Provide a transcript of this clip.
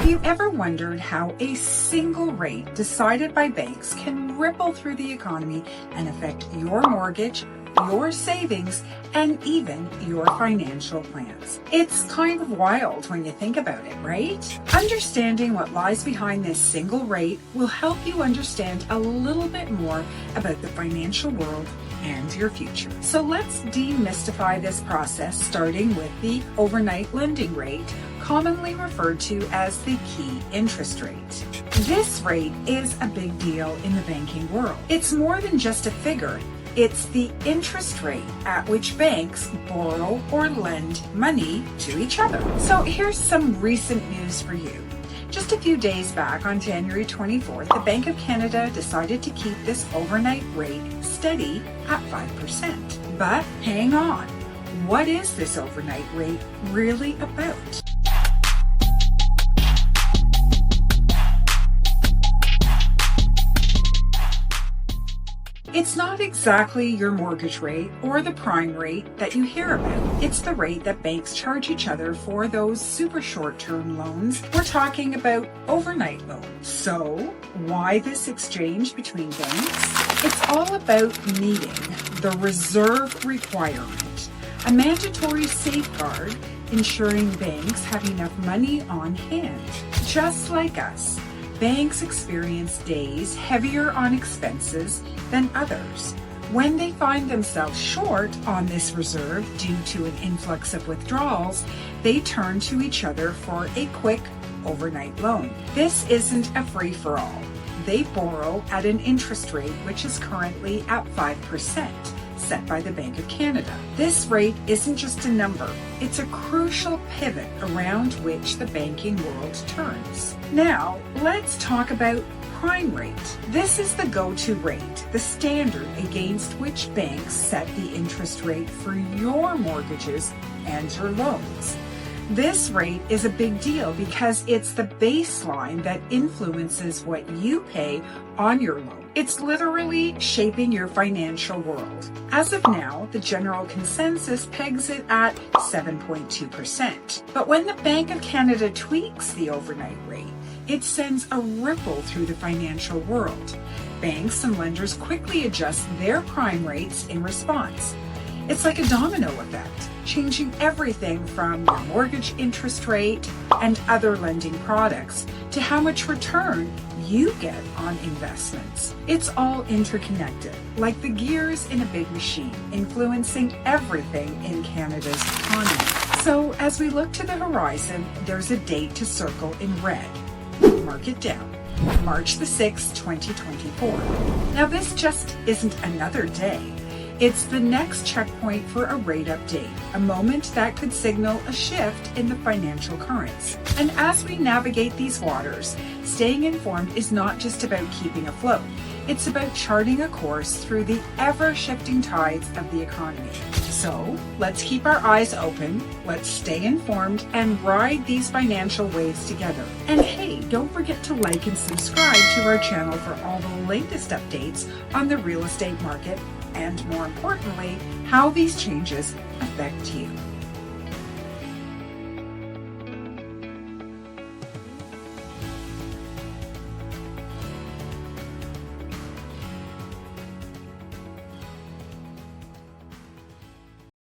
Have you ever wondered how a single rate decided by banks can ripple through the economy and affect your mortgage, your savings, and even your financial plans? It's kind of wild when you think about it, right? Understanding what lies behind this single rate will help you understand a little bit more about the financial world and your future. So let's demystify this process, starting with the overnight lending rate, commonly referred to as the key interest rate. This rate is a big deal in the banking world. It's more than just a figure. It's the interest rate at which banks borrow or lend money to each other. So here's some recent news for you. Just a few days back, on January 24th, the Bank of Canada decided to keep this overnight rate steady at 5%. But hang on, what is this overnight rate really about? It's not exactly your mortgage rate or the prime rate that you hear about. It's the rate that banks charge each other for those super short-term loans. We're talking about overnight loans. So, why this exchange between banks? It's all about meeting the reserve requirement, a mandatory safeguard ensuring banks have enough money on hand. Just like us, banks experience days heavier on expenses than others. When they find themselves short on this reserve due to an influx of withdrawals, they turn to each other for a quick overnight loan. This isn't a free-for-all. They borrow at an interest rate which is currently at 5%. Set by the Bank of Canada. This rate isn't just a number, it's a crucial pivot around which the banking world turns. Now, let's talk about prime rate. This is the go-to rate, the standard against which banks set the interest rate for your mortgages and your loans. This rate is a big deal because it's the baseline that influences what you pay on your loan. It's literally shaping your financial world. As of now, the general consensus pegs it at 7.2%. But when the Bank of Canada tweaks the overnight rate, it sends a ripple through the financial world. Banks and lenders quickly adjust their prime rates in response. It's like a domino effect, changing everything from your mortgage interest rate and other lending products to how much return you get on investments. It's all interconnected, like the gears in a big machine, influencing everything in Canada's economy. So as we look to the horizon, there's a date to circle in red. Mark it down. March the 6th, 2024. Now this just isn't another day. It's the next checkpoint for a rate update, a moment that could signal a shift in the financial currents. And as we navigate these waters, staying informed is not just about keeping afloat. It's about charting a course through the ever-shifting tides of the economy. So, let's keep our eyes open, let's stay informed, and ride these financial waves together. And hey, don't forget to like and subscribe to our channel for all the latest updates on the real estate market and, more importantly, how these changes affect you.